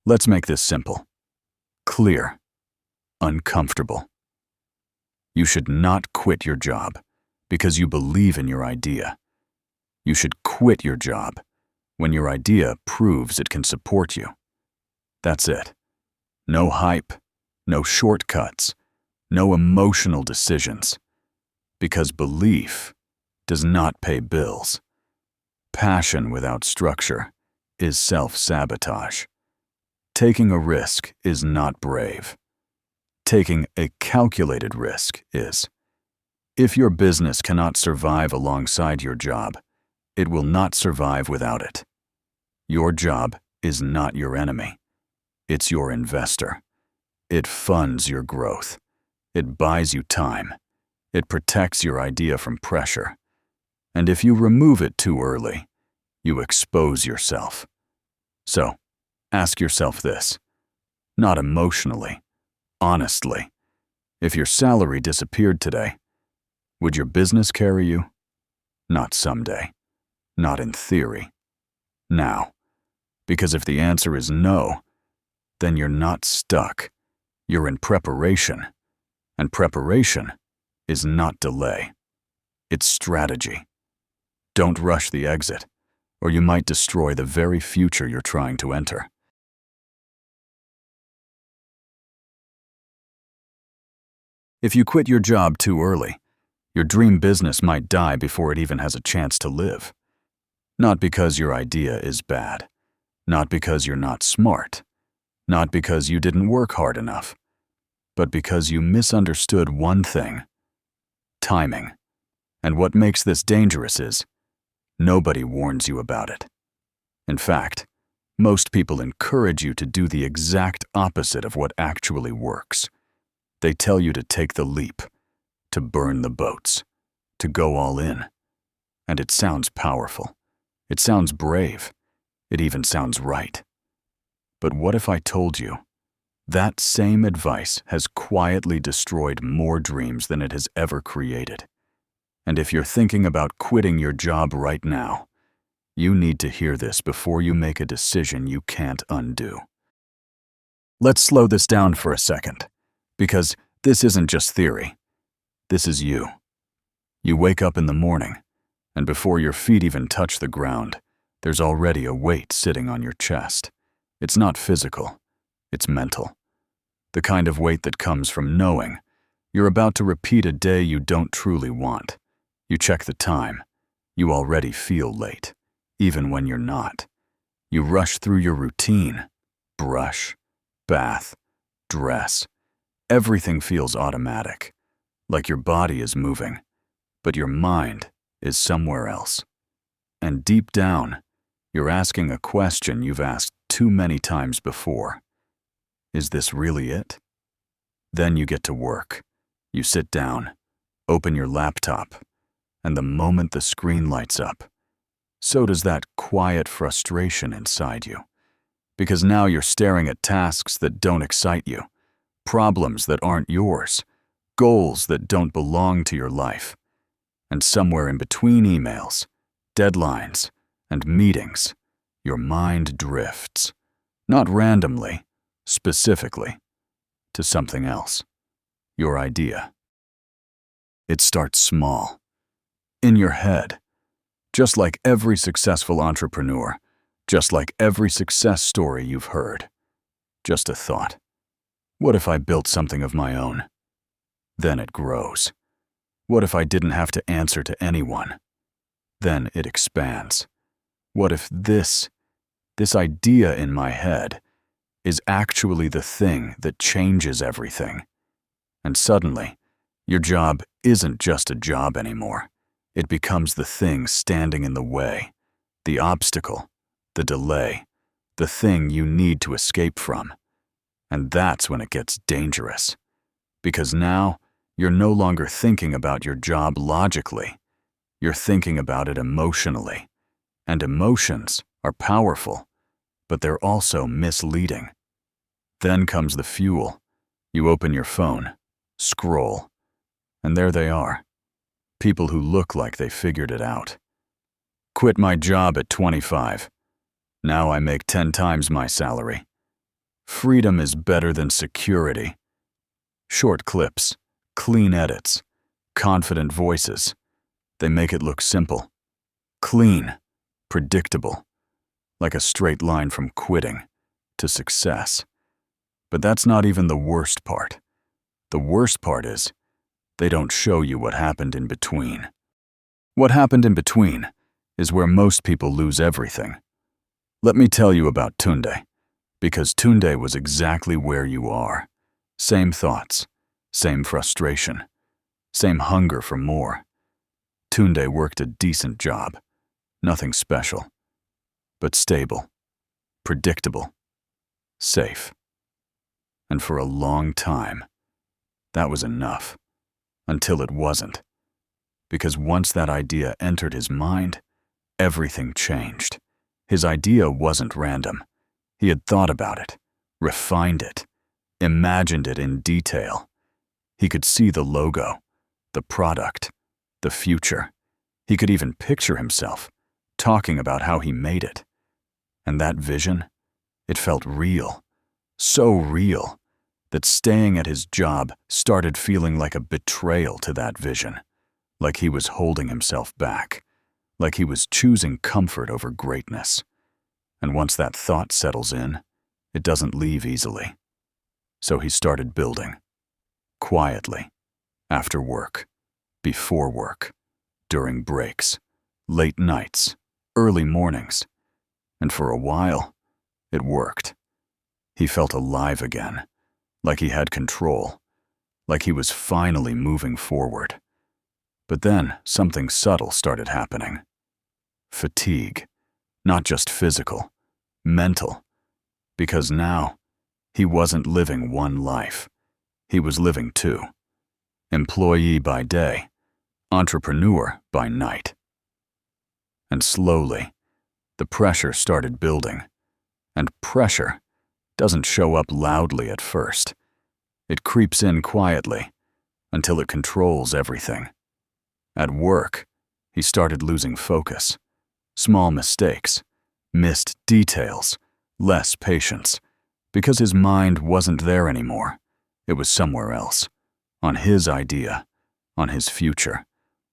Let's make this simple, clear, uncomfortable. You should not quit your job because you believe in your idea. You should quit your job when your idea proves it can support you. That's it. No hype, no shortcuts, no emotional decisions. Because belief does not pay bills. Passion without structure is self-sabotage. Taking a risk is not brave. Taking a calculated risk is. If your business cannot survive alongside your job, it will not survive without it. Your job is not your enemy. It's your investor. It funds your growth. It buys you time. It protects your idea from pressure. And if you remove it too early, you expose yourself. So, ask yourself this, not emotionally, honestly. If your salary disappeared today, would your business carry you? Not someday. Not in theory. Now. Because if the answer is no, then you're not stuck. You're in preparation. And preparation is not delay. It's strategy. Don't rush the exit, or you might destroy the very future you're trying to enter. If you quit your job too early, your dream business might die before it even has a chance to live. Not because your idea is bad. Not because you're not smart. Not because you didn't work hard enough. But because you misunderstood one thing: timing. And what makes this dangerous is, nobody warns you about it. In fact, most people encourage you to do the exact opposite of what actually works. They tell you to take the leap, to burn the boats, to go all in. And it sounds powerful. It sounds brave. It even sounds right. But what if I told you that same advice has quietly destroyed more dreams than it has ever created? And if you're thinking about quitting your job right now, you need to hear this before you make a decision you can't undo. Let's slow this down for a second, because this isn't just theory. This is you. You wake up in the morning, and before your feet even touch the ground, there's already a weight sitting on your chest. It's not physical, it's mental. The kind of weight that comes from knowing you're about to repeat a day you don't truly want. You check the time. You already feel late, even when you're not. You rush through your routine. Brush, bath, dress. Everything feels automatic, like your body is moving, but your mind is somewhere else. And deep down, you're asking a question you've asked too many times before. Is this really it? Then you get to work. You sit down, open your laptop, and the moment the screen lights up, so does that quiet frustration inside you. Because now you're staring at tasks that don't excite you, problems that aren't yours, goals that don't belong to your life. And somewhere in between emails, deadlines, and meetings, your mind drifts, not randomly, specifically, to something else, your idea. It starts small, in your head, just like every successful entrepreneur, just like every success story you've heard. Just a thought. What if I built something of my own? Then it grows. What if I didn't have to answer to anyone? Then it expands. What if this idea in my head is actually the thing that changes everything? And suddenly, your job isn't just a job anymore. It becomes the thing standing in the way, the obstacle, the delay, the thing you need to escape from. And that's when it gets dangerous. Because now, you're no longer thinking about your job logically. You're thinking about it emotionally. And emotions are powerful, but they're also misleading. Then comes the fuel. You open your phone, scroll, and there they are. People who look like they figured it out. Quit my job at 25. Now I make 10 times my salary. Freedom is better than security. Short clips, clean edits, confident voices. They make it look simple. Clean, predictable, like a straight line from quitting to success. But that's not even the worst part. The worst part is, they don't show you what happened in between. What happened in between is where most people lose everything. Let me tell you about Tunde, because Tunde was exactly where you are. Same thoughts, same frustration, same hunger for more. Tunde worked a decent job, nothing special, but stable, predictable, safe. And for a long time, that was enough, until it wasn't. Because once that idea entered his mind, everything changed. His idea wasn't random. He had thought about it, refined it, imagined it in detail. He could see the logo, the product, the future. He could even picture himself talking about how he made it. And that vision, it felt real, so real, that staying at his job started feeling like a betrayal to that vision, like he was holding himself back, like he was choosing comfort over greatness. And once that thought settles in, it doesn't leave easily. So he started building, quietly, after work, before work, during breaks, late nights, early mornings. And for a while, it worked. He felt alive again, like he had control, like he was finally moving forward. But then something subtle started happening. Fatigue, not just physical, mental. Because now, he wasn't living one life. He was living two. Employee by day, entrepreneur by night. And slowly, the pressure started building. And pressure doesn't show up loudly at first. It creeps in quietly until it controls everything. At work, he started losing focus. Small mistakes, missed details, less patience, because his mind wasn't there anymore. It was somewhere else, on his idea, on his future,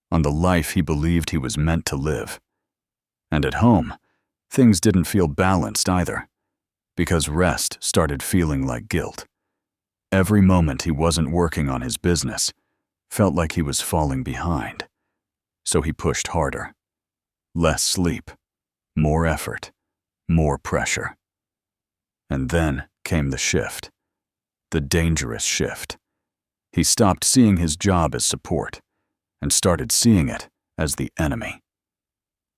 on the life he believed he was meant to live. And at home, things didn't feel balanced either, because rest started feeling like guilt. Every moment he wasn't working on his business felt like he was falling behind. So he pushed harder. Less sleep, more effort, more pressure. And then came the shift, the dangerous shift. He stopped seeing his job as support and started seeing it as the enemy.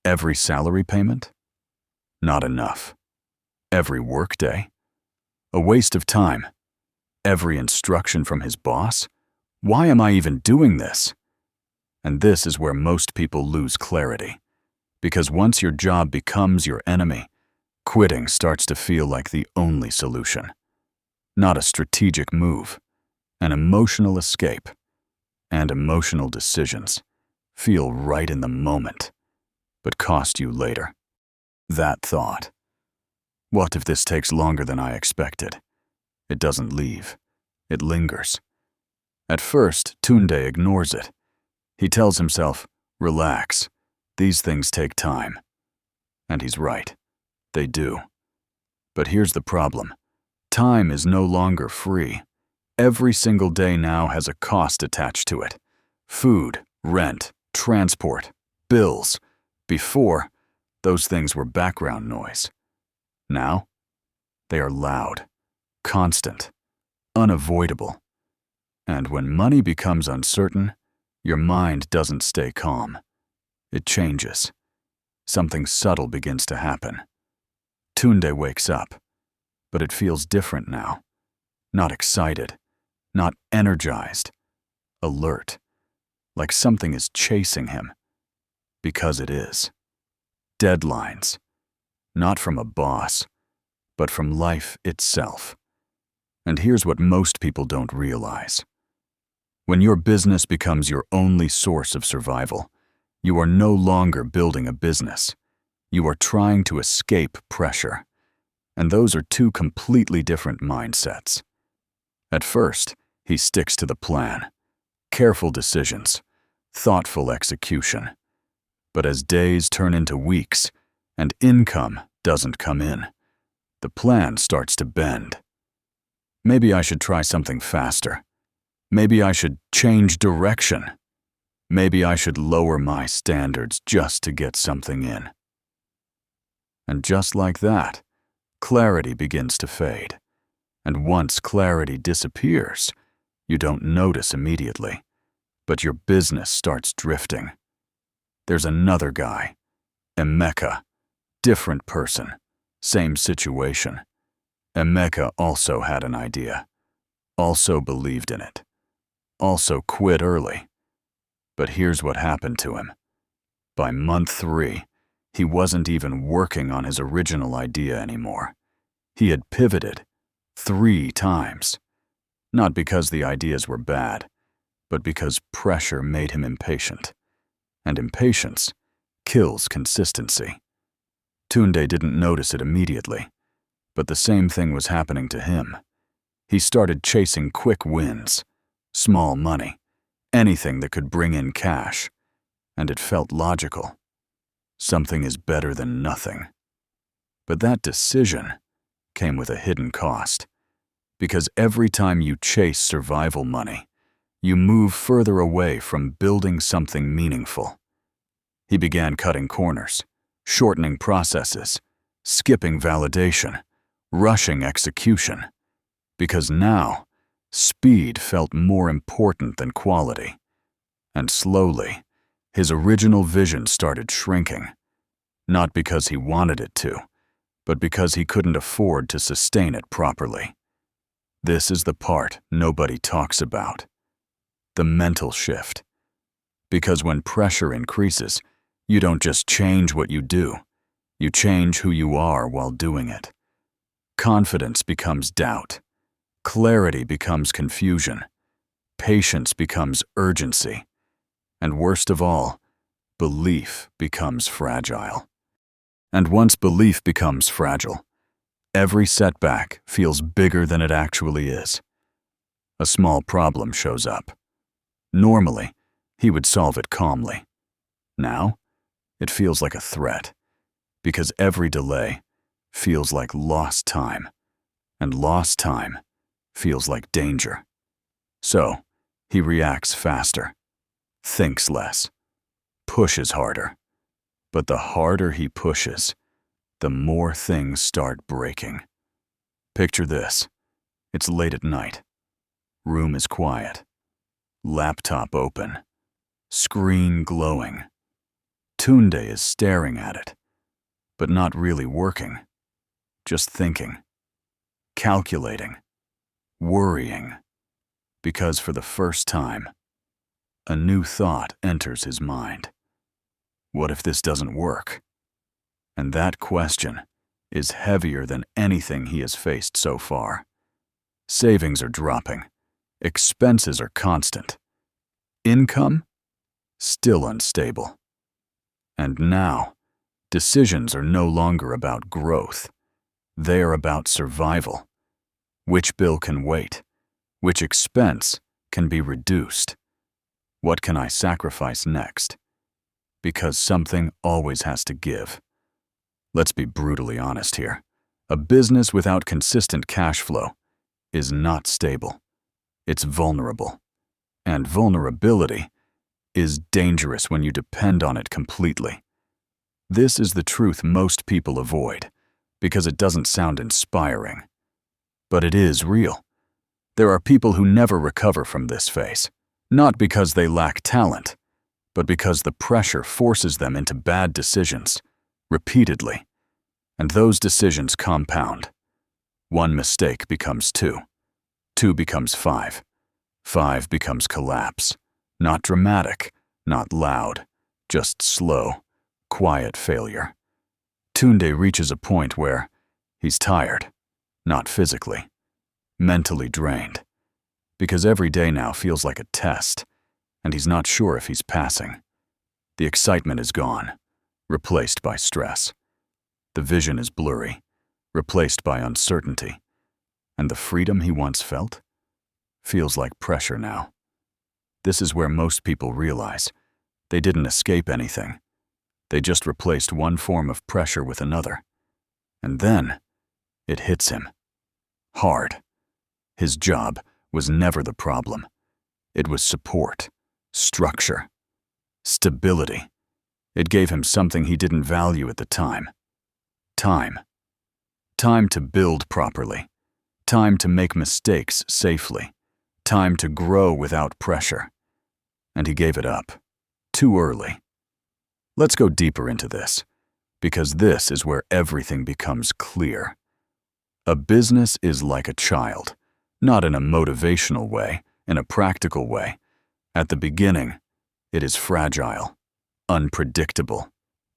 Every salary payment? Not enough. Every workday? A waste of time. Every instruction from his boss? Why am I even doing this? And this is where most people lose clarity. Because once your job becomes your enemy, quitting starts to feel like the only solution. Not a strategic move, an emotional escape. And emotional decisions feel right in the moment, but cost you later. That thought. What if this takes longer than I expected? It doesn't leave. It lingers. At first, Tunde ignores it. He tells himself, relax, these things take time. And he's right. They do. But here's the problem. Time is no longer free. Every single day now has a cost attached to it. Food, rent, transport, bills. Before, those things were background noise. Now, they are loud, constant, unavoidable. And when money becomes uncertain, your mind doesn't stay calm. It changes. Something subtle begins to happen. Tunde wakes up, but it feels different now. Not excited, not energized, alert, like something is chasing him. Because it is. Deadlines, not from a boss, but from life itself. And here's what most people don't realize. When your business becomes your only source of survival, you are no longer building a business. You are trying to escape pressure. And those are two completely different mindsets. At first, he sticks to the plan. Careful decisions, thoughtful execution. But as days turn into weeks and income doesn't come in, the plan starts to bend. Maybe I should try something faster. Maybe I should change direction. Maybe I should lower my standards just to get something in. And just like that, clarity begins to fade. And once clarity disappears, you don't notice immediately, but your business starts drifting. There's another guy, Emeka, different person, same situation. Emeka also had an idea, also believed in it, also quit early. But here's what happened to him. By month 3, he wasn't even working on his original idea anymore. He had pivoted 3 times. Not because the ideas were bad, but because pressure made him impatient. And impatience kills consistency. Tunde didn't notice it immediately, but the same thing was happening to him. He started chasing quick wins, small money, anything that could bring in cash, and it felt logical. Something is better than nothing. But that decision came with a hidden cost, because every time you chase survival money, you move further away from building something meaningful. He began cutting corners, shortening processes, skipping validation, rushing execution, because now speed felt more important than quality. And slowly, his original vision started shrinking, not because he wanted it to, but because he couldn't afford to sustain it properly. This is the part nobody talks about. The mental shift. Because when pressure increases, you don't just change what you do, you change who you are while doing it. Confidence becomes doubt. Clarity becomes confusion. Patience becomes urgency. And worst of all, belief becomes fragile. And once belief becomes fragile, every setback feels bigger than it actually is. A small problem shows up. Normally, he would solve it calmly. Now, it feels like a threat, because every delay feels like lost time, and lost time feels like danger. So, he reacts faster, thinks less, pushes harder. But the harder he pushes, the more things start breaking. Picture this. It's late at night. Room is quiet. Laptop open. Screen glowing. Tunde is staring at it, but not really working. Just thinking. Calculating. Worrying. Because for the first time, a new thought enters his mind. What if this doesn't work? And that question is heavier than anything he has faced so far. Savings are dropping. Expenses are constant. Income? Still unstable. And now, decisions are no longer about growth. They are about survival. Which bill can wait? Which expense can be reduced? What can I sacrifice next? Because something always has to give. Let's be brutally honest here. A business without consistent cash flow is not stable. It's vulnerable. And vulnerability is dangerous when you depend on it completely. This is the truth most people avoid because it doesn't sound inspiring. But it is real. There are people who never recover from this phase, not because they lack talent, but because the pressure forces them into bad decisions, repeatedly. And those decisions compound. 1 mistake becomes 2. 2 becomes 5. 5 becomes collapse. Not dramatic, not loud, just slow, quiet failure. Tunde reaches a point where he's tired, not physically, mentally drained. Because every day now feels like a test, and he's not sure if he's passing. The excitement is gone, replaced by stress. The vision is blurry, replaced by uncertainty. And the freedom he once felt feels like pressure now. This is where most people realize they didn't escape anything. They just replaced one form of pressure with another. And then it hits him. Hard. His job was never the problem. It was support, structure, stability. It gave him something he didn't value at the time. Time. Time to build properly. Time to make mistakes safely. Time to grow without pressure. And he gave it up. Too early. Let's go deeper into this, because this is where everything becomes clear. A business is like a child, not in a motivational way, in a practical way. At the beginning, it is fragile, unpredictable,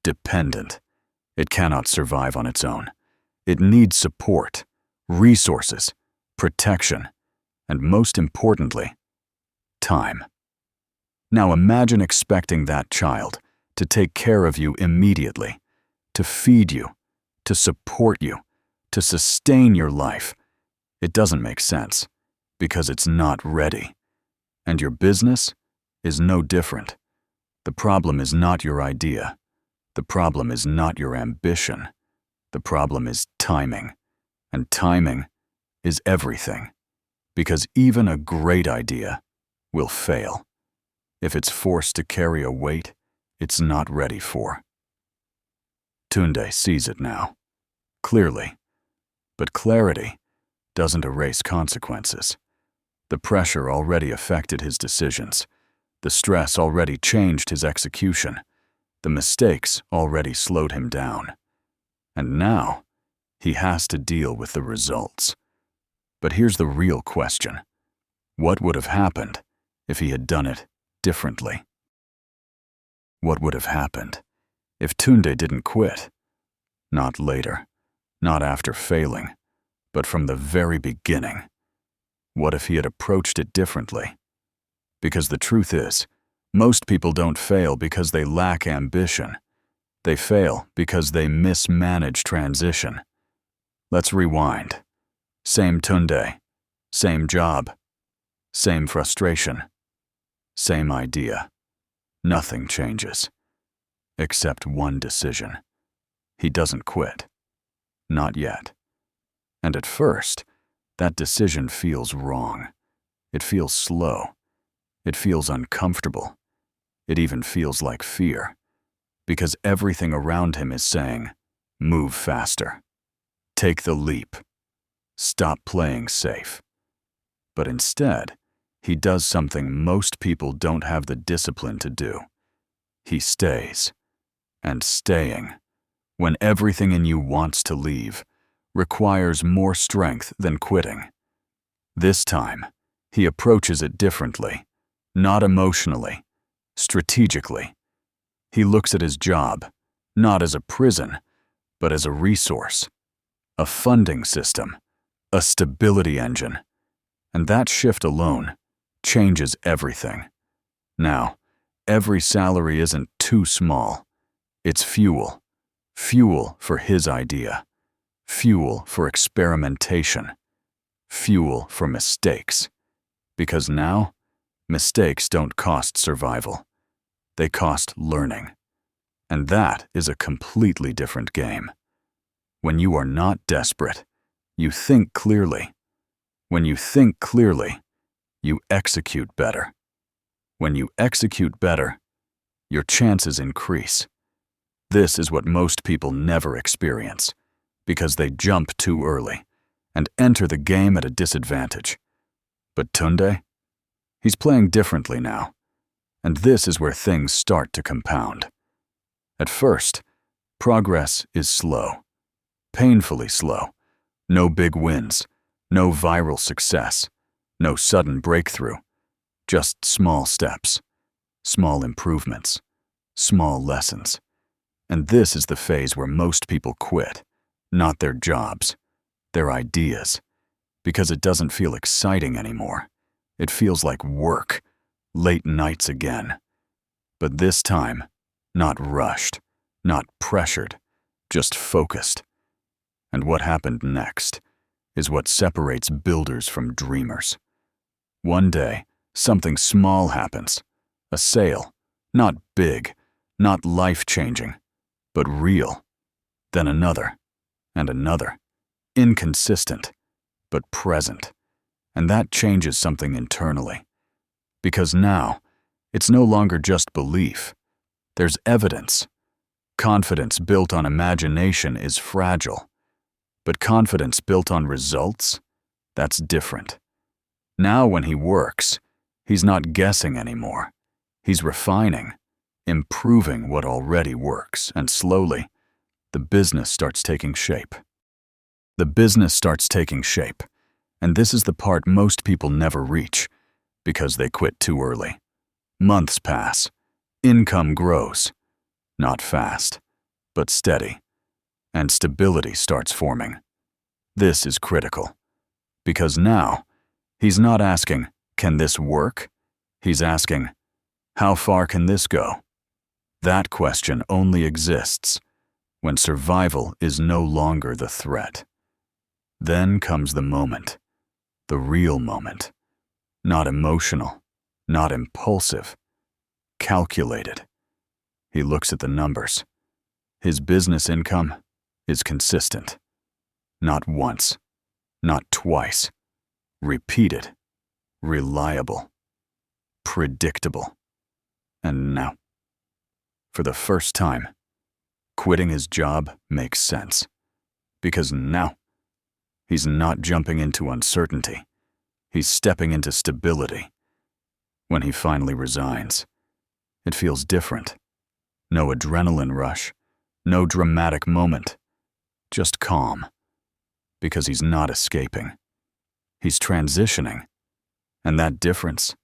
dependent. It cannot survive on its own. It needs support, resources, protection, and most importantly, time. Now imagine expecting that child to take care of you immediately, to feed you, to support you, to sustain your life. It doesn't make sense, because it's not ready. And your business is no different. The problem is not your idea. The problem is not your ambition. The problem is timing. And timing is everything. Because even a great idea will fail. If it's forced to carry a weight it's not ready for. Tunde sees it now, clearly. But clarity doesn't erase consequences. The pressure already affected his decisions. The stress already changed his execution. The mistakes already slowed him down. And now, he has to deal with the results. But here's the real question. What would have happened if he had done it differently? What would have happened if Tunde didn't quit? Not later, not after failing, but from the very beginning. What if he had approached it differently? Because the truth is, most people don't fail because they lack ambition. They fail because they mismanage transition. Let's rewind. Same Tunde, same job, same frustration, same idea. Nothing changes, except one decision. He doesn't quit. Not yet. And at first, that decision feels wrong. It feels slow. It feels uncomfortable. It even feels like fear. Because everything around him is saying, move faster. Take the leap. Stop playing safe. But instead, he does something most people don't have the discipline to do. He stays. And staying, when everything in you wants to leave, requires more strength than quitting. This time, he approaches it differently, not emotionally, strategically. He looks at his job, not as a prison, but as a resource, a funding system, a stability engine. And that shift alone changes everything. Now, every salary isn't too small. It's fuel. Fuel for his idea. Fuel for experimentation. Fuel for mistakes. Because now, mistakes don't cost survival. They cost learning. And that is a completely different game. When you are not desperate, you think clearly. When you think clearly, you execute better. When you execute better, your chances increase. This is what most people never experience, because they jump too early and enter the game at a disadvantage. But Tunde? He's playing differently now, and this is where things start to compound. At first, progress is slow, painfully slow. No big wins, no viral success, no sudden breakthrough, just small steps, small improvements, small lessons. And this is the phase where most people quit, not their jobs, their ideas, because it doesn't feel exciting anymore. It feels like work, late nights again. But this time, not rushed, not pressured, just focused. And what happened next is what separates builders from dreamers. One day, something small happens. A sale, not big, not life-changing, but real. Then another, and another. Inconsistent, but present. And that changes something internally. Because now, it's no longer just belief. There's evidence. Confidence built on imagination is fragile. But confidence built on results? That's different. Now when he works, he's not guessing anymore. He's refining, improving what already works, and slowly, the business starts taking shape. The business starts taking shape, and this is the part most people never reach because they quit too early. Months pass. Income grows. Not fast, but steady. And stability starts forming. This is critical, because now, he's not asking, can this work? He's asking, how far can this go? That question only exists when survival is no longer the threat. Then comes the moment, the real moment. Not emotional, not impulsive, calculated. He looks at the numbers. His business income is consistent. Not once, not twice. Repeated, reliable, predictable. And now, for the first time, quitting his job makes sense. Because now, he's not jumping into uncertainty. He's stepping into stability. When he finally resigns, it feels different. No adrenaline rush, no dramatic moment, just calm. Because he's not escaping. He's transitioning. And that difference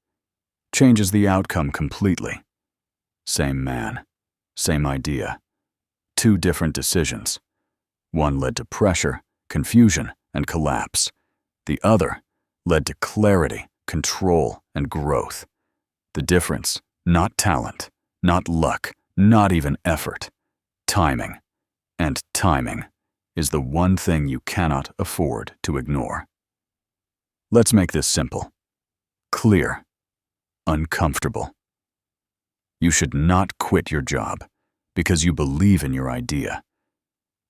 changes the outcome completely. Same man, same idea. Two different decisions. One led to pressure, confusion, and collapse. The other led to clarity, control, and growth. The difference, not talent, not luck, not even effort. Timing. And timing is the one thing you cannot afford to ignore. Let's make this simple, clear, uncomfortable. You should not quit your job because you believe in your idea.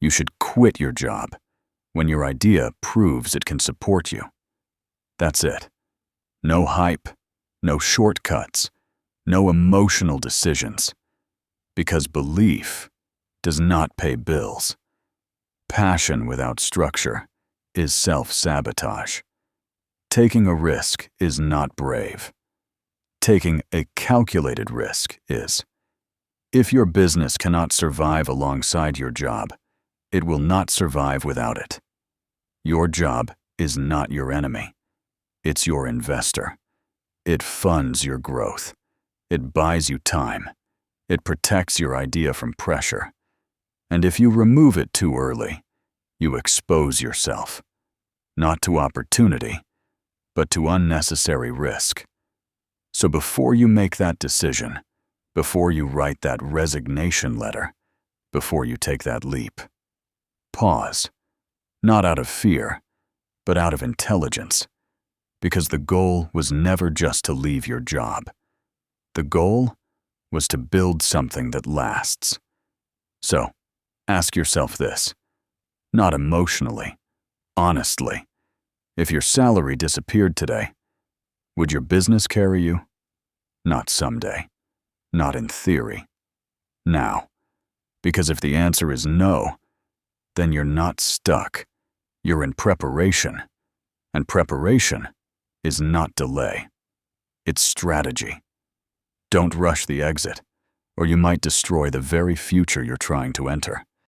You should quit your job when your idea proves it can support you. That's it. No hype, no shortcuts, no emotional decisions. Because belief does not pay bills. Passion without structure is self-sabotage. Taking a risk is not brave. Taking a calculated risk is. If your business cannot survive alongside your job, it will not survive without it. Your job is not your enemy. It's your investor. It funds your growth. It buys you time. It protects your idea from pressure. And if you remove it too early, you expose yourself, not to opportunity, but to unnecessary risk. So before you make that decision, before you write that resignation letter, before you take that leap, pause, not out of fear, but out of intelligence, because the goal was never just to leave your job. The goal was to build something that lasts. So, ask yourself this, not emotionally, honestly. If your salary disappeared today, would your business carry you? Not someday. Not in theory. Now. Because if the answer is no, then you're not stuck. You're in preparation. And preparation is not delay. It's strategy. Don't rush the exit, or you might destroy the very future you're trying to enter.